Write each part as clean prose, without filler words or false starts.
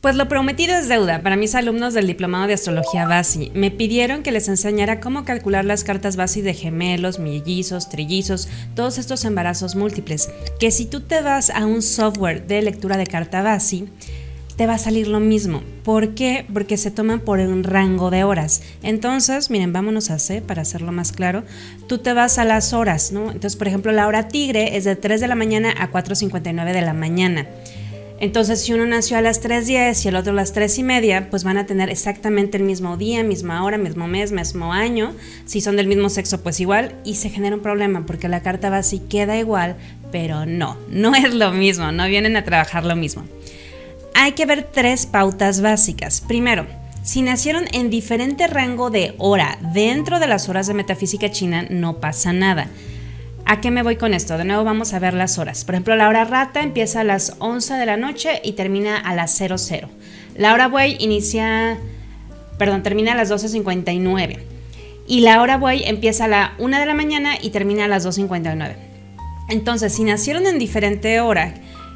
Pues lo prometido es deuda. Para mis alumnos del Diplomado de Astrología Basi, me pidieron que les enseñara cómo calcular las cartas Basi de gemelos, mellizos, trillizos, todos estos embarazos múltiples. Que si tú te vas a un software de lectura de carta Basi, te va a salir lo mismo. ¿Por qué? Porque se toman por un rango de horas. Entonces, miren, vámonos a C para hacerlo más claro. Tú te vas a las horas, ¿no? Entonces, por ejemplo, la hora tigre es de 3 de la mañana a 4:59 de la mañana. Entonces, si uno nació a las 3:10 y el otro a las 3:30, pues van a tener exactamente el mismo día, misma hora, mismo mes, mismo año. Si son del mismo sexo, pues igual. Y se genera un problema porque la carta Basi queda igual, pero no es lo mismo, no vienen a trabajar lo mismo. Hay que ver 3 pautas básicas. Primero, si nacieron en diferente rango de hora dentro de las horas de metafísica china, no pasa nada. ¿A qué me voy con esto? De nuevo vamos a ver las horas. Por ejemplo, la hora rata empieza a las 11 de la noche y termina a las 00. La hora buey termina a las 12:59. Y la hora buey empieza a la 1 de la mañana y termina a las 2:59. Entonces, si nacieron en diferente hora,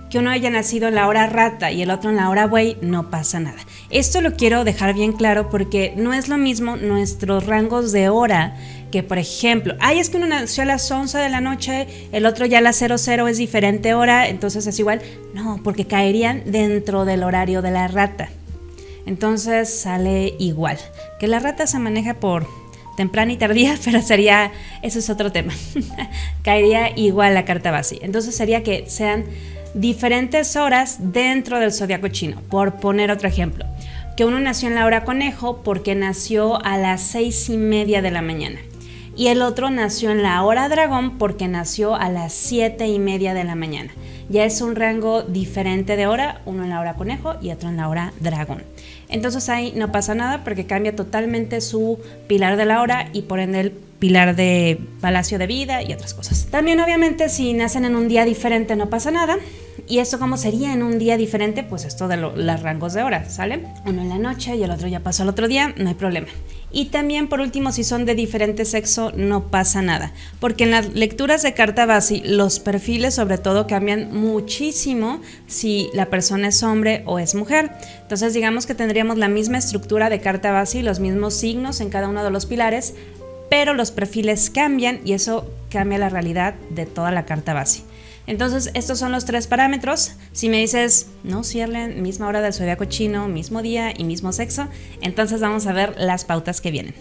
que uno haya nacido en la hora rata y el otro en la hora buey, no pasa nada. Esto lo quiero dejar bien claro porque no es lo mismo nuestros rangos de hora que, por ejemplo, es que uno nació a las 11 de la noche, el otro ya a las 00 es diferente hora, entonces es igual. No, porque caerían dentro del horario de la rata. Entonces sale igual. Que la rata se maneja por temprana y tardía, pero eso es otro tema. Caería igual la carta Basi. Entonces sería que sean diferentes horas dentro del zodiaco chino. Por poner otro ejemplo, que uno nació en la hora conejo porque nació a las 6:30 de la mañana y el otro nació en la hora dragón porque nació a las 7:30 de la mañana. Ya es un rango diferente de hora, uno en la hora conejo y otro en la hora dragón. Entonces ahí no pasa nada porque cambia totalmente su pilar de la hora y por ende el pilar de palacio de vida y otras cosas. También obviamente si nacen en un día diferente no pasa nada. ¿Y esto cómo sería en un día diferente? Pues esto de los rangos de horas, ¿sale? Uno en la noche y el otro ya pasó al otro día, no hay problema. Y también por último, si son de diferente sexo, no pasa nada, porque en las lecturas de carta Basi los perfiles sobre todo cambian muchísimo si la persona es hombre o es mujer. Entonces digamos que tendríamos la misma estructura de carta Basi, los mismos signos en cada uno de los pilares, pero los perfiles cambian y eso cambia la realidad de toda la carta Basi. Entonces, estos son los 3 parámetros. Si me dices, no, Sierlen, misma hora del zodiaco chino, mismo día y mismo sexo, entonces vamos a ver las pautas que vienen.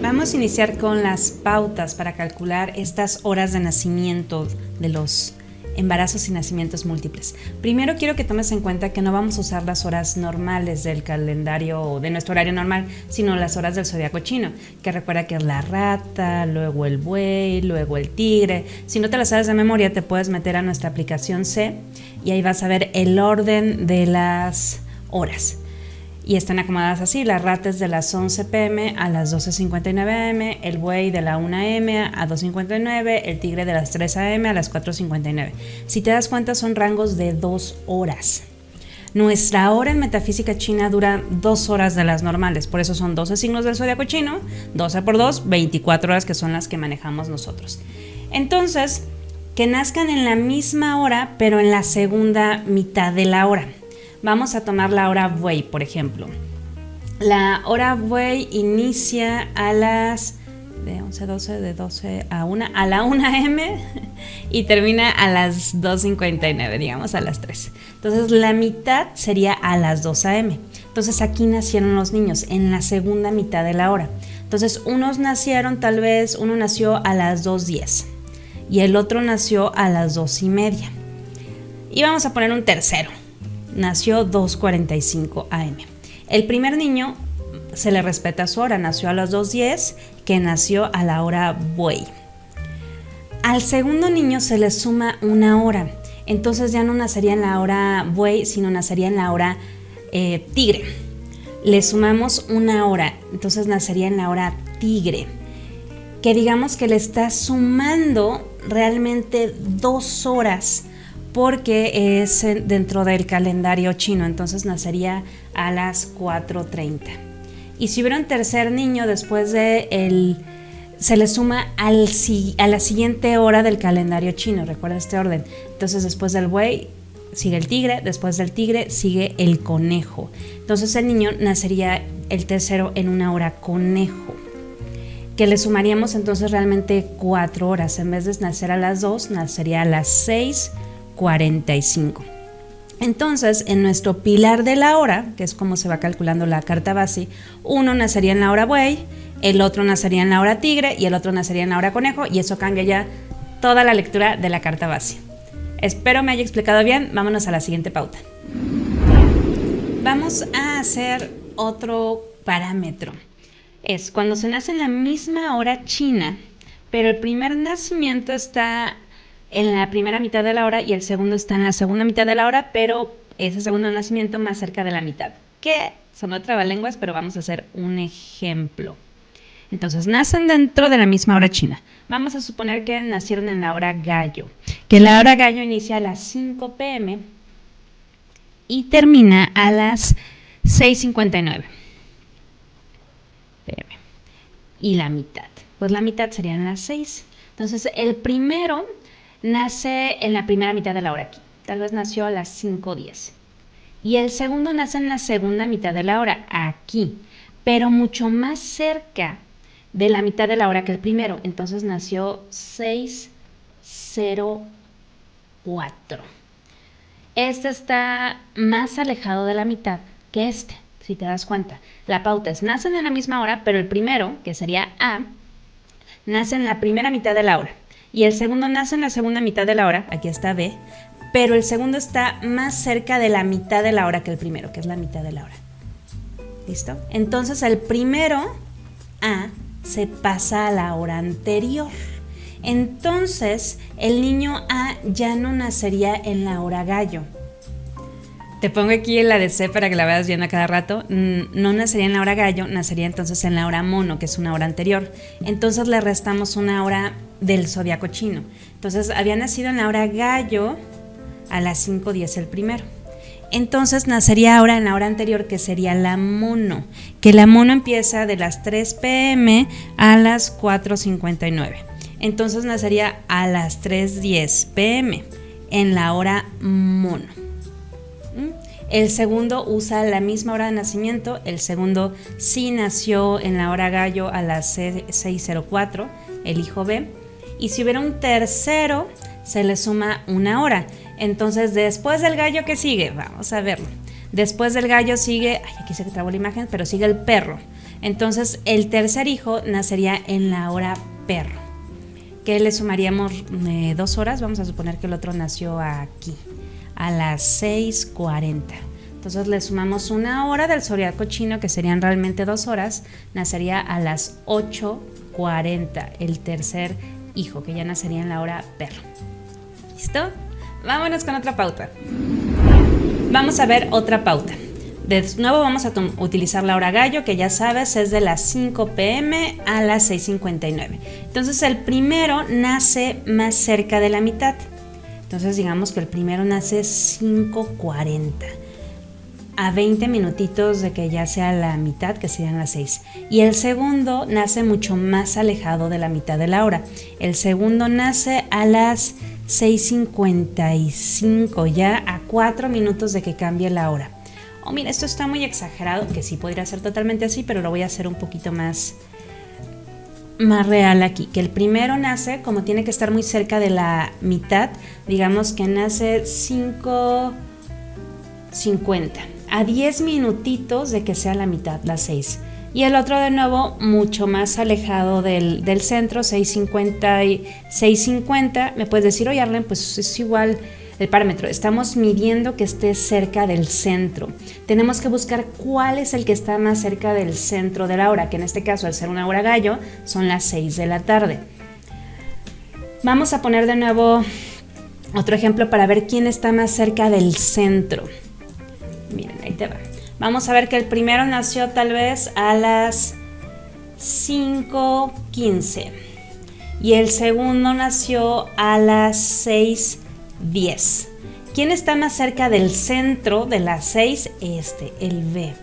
Vamos a iniciar con las pautas para calcular estas horas de nacimiento de los embarazos y nacimientos múltiples. Primero quiero que tomes en cuenta que no vamos a usar las horas normales del calendario, de nuestro horario normal, sino las horas del zodiaco chino, que recuerda que es la rata, luego el buey, luego el tigre. Si no te las sabes de memoria, te puedes meter a nuestra aplicación C y ahí vas a ver el orden de las horas. Y están acomodadas así: la rata es de las 11 p.m. a las 12:59 am, el buey de la 1 a.m. a 2:59, el tigre de las 3 a.m. a las 4:59. Si te das cuenta, son rangos de 2 horas. Nuestra hora en metafísica china dura 2 horas de las normales, por eso son 12 signos del zodiaco chino, 12 por 2, 24 horas, que son las que manejamos nosotros. Entonces, que nazcan en la misma hora, pero en la segunda mitad de la hora. Vamos a tomar la hora buey, por ejemplo. La hora buey inicia a las de 12 a 1 a la 1 am y termina a las 2:59, digamos a las 3. Entonces la mitad sería a las 2 am. Entonces aquí nacieron los niños en la segunda mitad de la hora. Entonces uno nació a las 2:10 y el otro nació a las 2:30. Y vamos a poner un tercero. Nació 2:45 am. El primer niño se le respeta su hora, nació a las 2:10, que nació a la hora buey. Al segundo niño se le suma 1 hora, entonces ya no nacería en la hora buey, sino nacería en la hora tigre. Le sumamos 1 hora, entonces nacería en la hora tigre, que digamos que le está sumando realmente 2 horas, porque es dentro del calendario chino, entonces nacería a las 4:30. Y si hubiera un tercer niño después se le suma a la siguiente hora del calendario chino, recuerda este orden. Entonces después del buey sigue el tigre, después del tigre sigue el conejo. Entonces el niño nacería el tercero en una hora conejo, que le sumaríamos entonces realmente 4 horas. En vez de nacer a las 2, nacería a las 6:45. Entonces, en nuestro pilar de la hora, que es como se va calculando la carta base, uno nacería en la hora buey, el otro nacería en la hora tigre y el otro nacería en la hora conejo, y eso cambia ya toda la lectura de la carta base. Espero me haya explicado bien. Vámonos a la siguiente pauta. Vamos a hacer otro parámetro. Es cuando se nace en la misma hora china, pero el primer nacimiento está en la primera mitad de la hora y el segundo está en la segunda mitad de la hora, pero ese segundo nacimiento más cerca de la mitad. Que son trabalenguas, pero vamos a hacer un ejemplo. Entonces, nacen dentro de la misma hora china. Vamos a suponer que nacieron en la hora gallo, que la hora gallo inicia a las 5 p.m. y termina a las 6:59 p.m. Y la mitad, pues la mitad serían las 6. Entonces, el primero nace en la primera mitad de la hora aquí, tal vez nació a las 5:10. Y el segundo nace en la segunda mitad de la hora aquí, pero mucho más cerca de la mitad de la hora que el primero. Entonces nació 6:04. Este está más alejado de la mitad que este, si te das cuenta. La pauta es, nacen en la misma hora, pero el primero, que sería A, nace en la primera mitad de la hora. Y el segundo nace en la segunda mitad de la hora, aquí está B, pero el segundo está más cerca de la mitad de la hora que el primero, que es la mitad de la hora. ¿Listo? Entonces el primero, A, se pasa a la hora anterior. Entonces el niño A ya no nacería en la hora gallo. Te pongo aquí en la de C para que la veas bien a cada rato. No nacería en la hora gallo, nacería entonces en la hora mono, que es una hora anterior. Entonces le restamos una hora del zodiaco chino. Entonces había nacido en la hora gallo a las 5:10 el primero. Entonces nacería ahora en la hora anterior, que sería la mono, que la mono empieza de las 3 p.m. a las 4:59. Entonces nacería a las 3:10 p.m. en la hora mono. El segundo usa la misma hora de nacimiento. El segundo sí nació en la hora gallo a las 6:04, el hijo B. Y si hubiera un tercero, se le suma una hora. Entonces, después del gallo, ¿qué sigue? Vamos a verlo. Después del gallo sigue, aquí se trabó la imagen, pero sigue el perro. Entonces, el tercer hijo nacería en la hora perro, que le sumaríamos 2 horas. Vamos a suponer que el otro nació aquí, a las 6:40. Entonces, le sumamos una hora del zodiaco chino, que serían realmente 2 horas. Nacería a las 8:40, el tercer hijo, que ya nacería en la hora perro. ¿Listo? Vámonos con otra pauta. Vamos a ver otra pauta. De nuevo vamos a utilizar la hora gallo, que ya sabes es de las 5 p.m. a las 6:59. Entonces el primero nace más cerca de la mitad. Entonces digamos que el primero nace 5:40. A 20 minutitos de que ya sea la mitad, que serían las 6. Y el segundo nace mucho más alejado de la mitad de la hora. El segundo nace a las 6:55, ya a 4 minutos de que cambie la hora. Oh, mira, esto está muy exagerado, que sí podría ser totalmente así, pero lo voy a hacer un poquito más real aquí. Que el primero nace, como tiene que estar muy cerca de la mitad, digamos que nace 5:50, a 10 minutitos de que sea la mitad, las 6. Y el otro de nuevo mucho más alejado del centro, 6:50 y 6:50. Me puedes decir, oye Arlen, pues es igual el parámetro. Estamos midiendo que esté cerca del centro. Tenemos que buscar cuál es el que está más cerca del centro de la hora, que en este caso, al ser una hora gallo, son las 6 de la tarde. Vamos a poner de nuevo otro ejemplo para ver quién está más cerca del centro. Miren, ahí te va. Vamos a ver que el primero nació tal vez a las 5:15 y el segundo nació a las 6:10. ¿Quién está más cerca del centro de las 6? El B.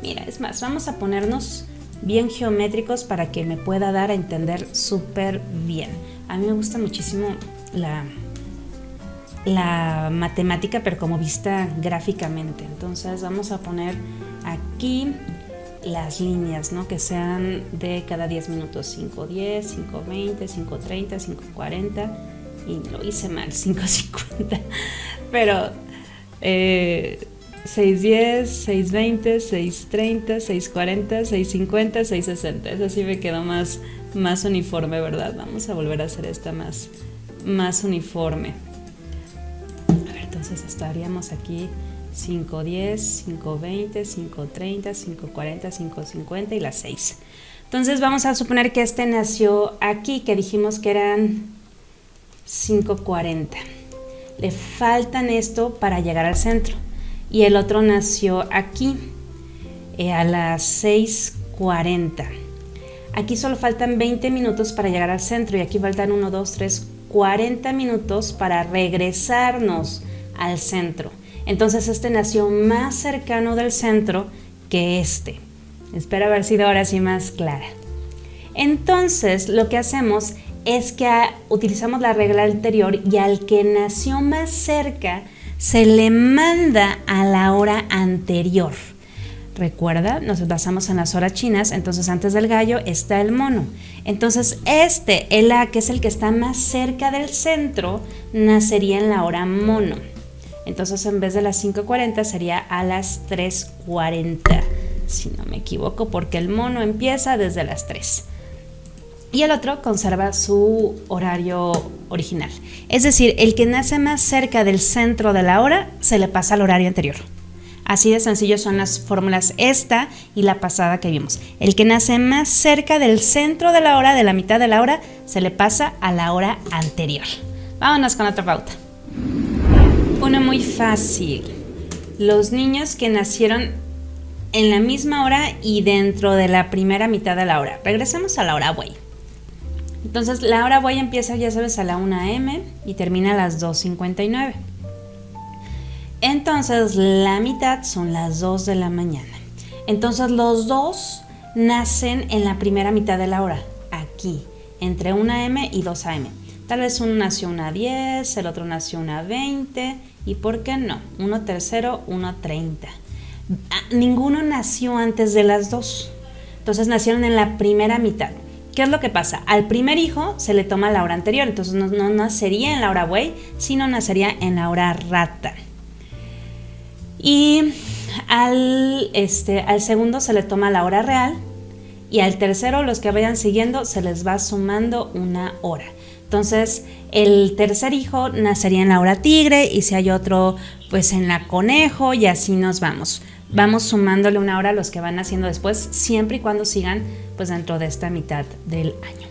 Mira, es más, vamos a ponernos bien geométricos para que me pueda dar a entender súper bien. A mí me gusta muchísimo la matemática, pero como vista gráficamente. Entonces vamos a poner aquí las líneas, ¿no? Que sean de cada 10 minutos, 5:10, 5:20, 5:30, 5:40, y lo hice mal, 5:50, pero 6:10, 6:20, 6:30, 6:40, 6:50, 6:60. Eso sí me quedó más uniforme, ¿verdad? Vamos a volver a hacer esta más uniforme. A ver, entonces estaríamos aquí 5:10, 5:20, 5:30, 5:40, 5:50 y las 6. Entonces vamos a suponer que este nació aquí, que dijimos que eran 5:40. Le faltan esto para llegar al centro. Y el otro nació aquí a las 6:40. Aquí solo faltan 20 minutos para llegar al centro y aquí faltan 1, 2, 3, 40 minutos para regresarnos al centro. Entonces este nació más cercano del centro que este. Espero haber sido ahora sí más clara. Entonces lo que hacemos es que utilizamos la regla anterior y al que nació más cerca se le manda a la hora anterior. Recuerda, nos basamos en las horas chinas, entonces antes del gallo está el mono. Entonces el A, que es el que está más cerca del centro, nacería en la hora mono. Entonces en vez de las 5:40 sería a las 3:40, si no me equivoco, porque el mono empieza desde las 3. Y el otro conserva su horario original. Es decir, el que nace más cerca del centro de la hora se le pasa al horario anterior. Así de sencillo son las fórmulas esta y la pasada que vimos. El que nace más cerca del centro de la hora, de la mitad de la hora, se le pasa a la hora anterior. Vámonos con otra pauta. Una muy fácil. Los niños que nacieron en la misma hora y dentro de la primera mitad de la hora. Regresemos a la hora buey. Entonces la hora buey empieza, ya sabes, a la 1 a.m. y termina a las 2:59. Entonces la mitad son las 2 de la mañana. Entonces los dos nacen en la primera mitad de la hora, aquí, entre 1 a.m. y 2 a.m. Tal vez uno nació 1:10, el otro nació 1:20 y ¿por qué no? 1:30, 1:30. Ninguno nació antes de las 2. Entonces nacieron en la primera mitad. ¿Qué es lo que pasa? Al primer hijo se le toma la hora anterior, entonces no nacería en la hora buey, sino nacería en la hora rata. Y al segundo se le toma la hora real y al tercero, los que vayan siguiendo, se les va sumando una hora. Entonces el tercer hijo nacería en la hora tigre y si hay otro, pues en la conejo y así nos vamos. Vamos sumándole una hora a los que van naciendo después, siempre y cuando sigan pues dentro de esta mitad del año.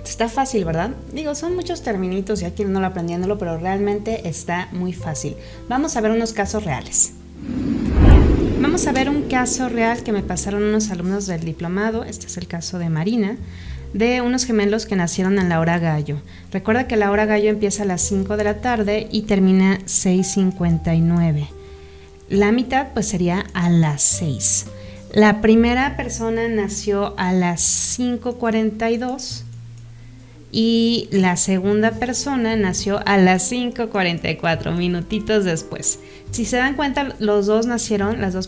Está fácil, ¿verdad? Digo, son muchos terminitos y aquí no lo aprendiéndolo, pero realmente está muy fácil. Vamos a ver unos casos reales. Vamos a ver un caso real que me pasaron unos alumnos del diplomado. Este es el caso de Marina, de unos gemelos que nacieron en la hora gallo. Recuerda que la hora gallo empieza a las 5 de la tarde y termina 6:59. La mitad pues sería a las 6. La primera persona nació a las 5:42 y la segunda persona nació a las 5:44, minutitos después. Si se dan cuenta, las dos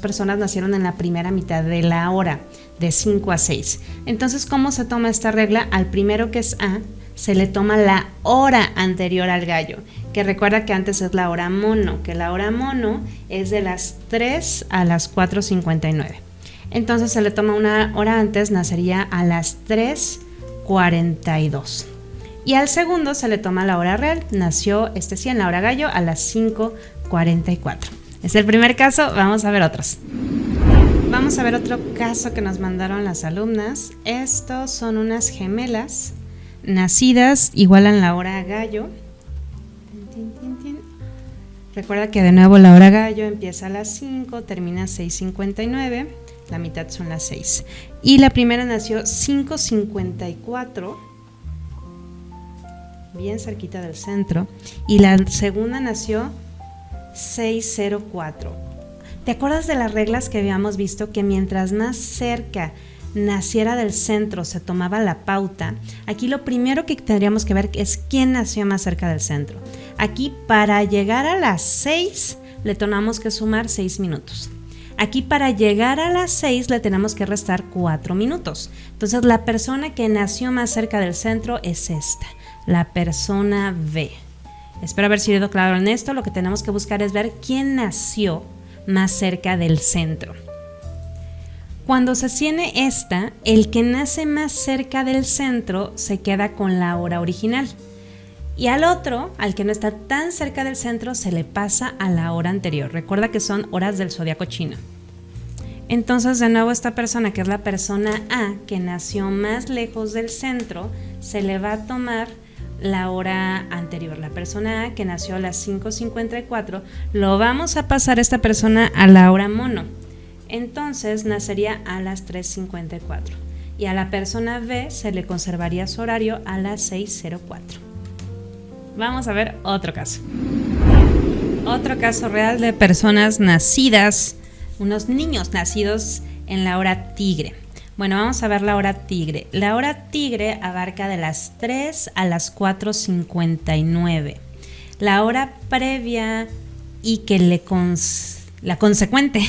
personas nacieron en la primera mitad de la hora, de 5 a 6. Entonces, ¿cómo se toma esta regla? Al primero, que es A, se le toma la hora anterior al gallo, que recuerda que antes es la hora mono, que la hora mono es de las 3 a las 4:59. Entonces se le toma una hora antes, nacería a las 3:42. Y al segundo se le toma la hora real, nació sí en la hora gallo a las 5:44. Es el primer caso, vamos a ver otros. Vamos a ver otro caso que nos mandaron las alumnas. Estos son unas gemelas nacidas igual en la hora gallo. Recuerda que de nuevo la hora gallo empieza a las 5, termina a 6:59, la mitad son las 6. Y la primera nació 5:54, bien cerquita del centro, y la segunda nació 6:04. ¿Te acuerdas de las reglas que habíamos visto? Que mientras más cerca naciera del centro se tomaba la pauta. Aquí lo primero que tendríamos que ver es quién nació más cerca del centro. Aquí para llegar a las 6 le tenemos que sumar 6 minutos. Aquí para llegar a las 6 le tenemos que restar 4 minutos. Entonces la persona que nació más cerca del centro es esta, la persona B. Espero haber sido claro en esto. Lo que tenemos que buscar es ver quién nació más cerca del centro. Cuando se tiene esta, el que nace más cerca del centro se queda con la hora original. Y al otro, al que no está tan cerca del centro, se le pasa a la hora anterior. Recuerda que son horas del zodiaco chino. Entonces, de nuevo, esta persona, que es la persona A, que nació más lejos del centro, se le va a tomar la hora anterior. La persona A, que nació a las 5:54, lo vamos a pasar a esta persona a la hora mono. Entonces, nacería a las 3:54. Y a la persona B se le conservaría su horario a las 6:04. Vamos a ver otro caso. Otro caso real de personas nacidas, unos niños nacidos en la hora tigre. Bueno, vamos a ver la hora tigre. La hora tigre abarca de las 3 a las 4:59. La hora previa y que la consecuente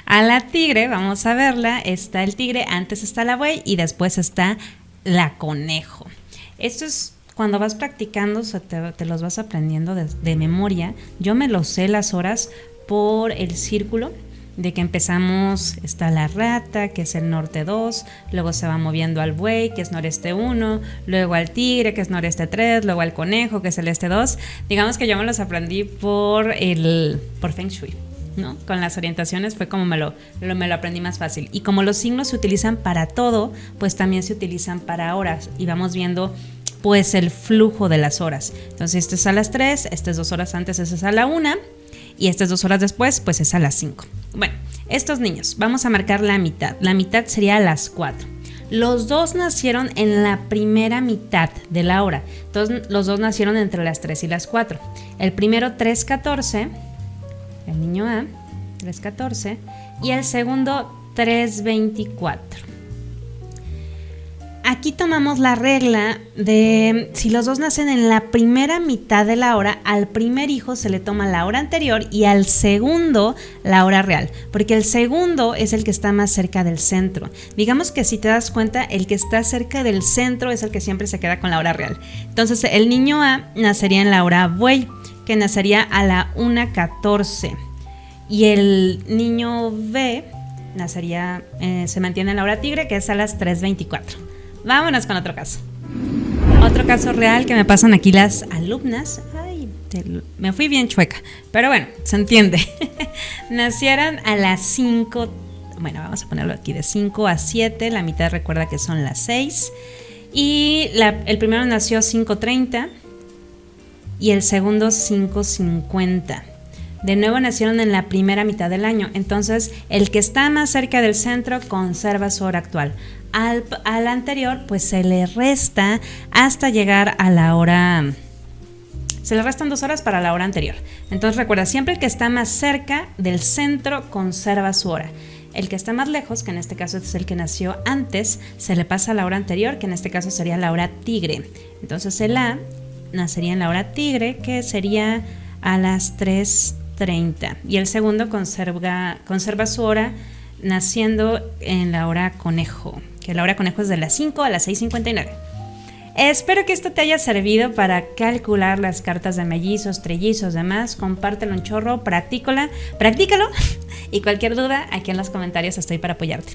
a la tigre, vamos a verla, está el tigre, antes está la buey y después está la conejo. Esto es cuando vas practicando, te los vas aprendiendo de memoria. Yo me lo sé las horas por el círculo, de que empezamos, está la rata, que es el norte 2, luego se va moviendo al buey, que es noreste 1, luego al tigre, que es noreste 3, luego al conejo, que es el este 2. Digamos que yo me los aprendí por Feng Shui, ¿no? Con las orientaciones fue como me lo aprendí más fácil. Y como los signos se utilizan para todo, pues también se utilizan para horas. Y vamos viendo pues el flujo de las horas. Entonces este es a las 3, este es 2 horas antes, este es a la 1 y este es 2 horas después, pues es a las 5. Bueno, estos niños, vamos a marcar la mitad. La mitad sería a las 4. Los dos nacieron en la primera mitad de la hora. Entonces los dos nacieron entre las 3 y las 4. El primero 3:14, el niño A, 3:14, y el segundo 3:24. Aquí tomamos la regla de si los dos nacen en la primera mitad de la hora, al primer hijo se le toma la hora anterior y al segundo la hora real, porque el segundo es el que está más cerca del centro. Digamos que si te das cuenta, el que está cerca del centro es el que siempre se queda con la hora real. Entonces el niño A nacería en la hora buey, que nacería a la 1:14, y el niño B nacería, se mantiene en la hora tigre, que es a las 3:24. Vámonos con otro caso. Otro caso real que me pasan aquí las alumnas. Ay, me fui bien chueca, pero bueno, se entiende. Nacieron a las 5, bueno, vamos a ponerlo aquí de 5 a 7, la mitad recuerda que son las 6. Y el primero nació 5:30 y el segundo 5:50. De nuevo nacieron en la primera mitad del año, entonces el que está más cerca del centro conserva su hora actual. Al anterior pues se le resta hasta llegar a la hora, se le restan 2 horas para la hora anterior. Entonces recuerda, siempre el que está más cerca del centro conserva su hora. El que está más lejos, que en este caso es el que nació antes, se le pasa a la hora anterior, que en este caso sería la hora tigre. Entonces el A nacería en la hora tigre, que sería a las 3:30, y el segundo conserva su hora naciendo en la hora conejo, que la hora conejo es de las 5 a las 6:59. Espero que esto te haya servido para calcular las cartas de mellizos, trellizos, demás. Compártelo un chorro, practícalo y cualquier duda aquí en los comentarios estoy para apoyarte.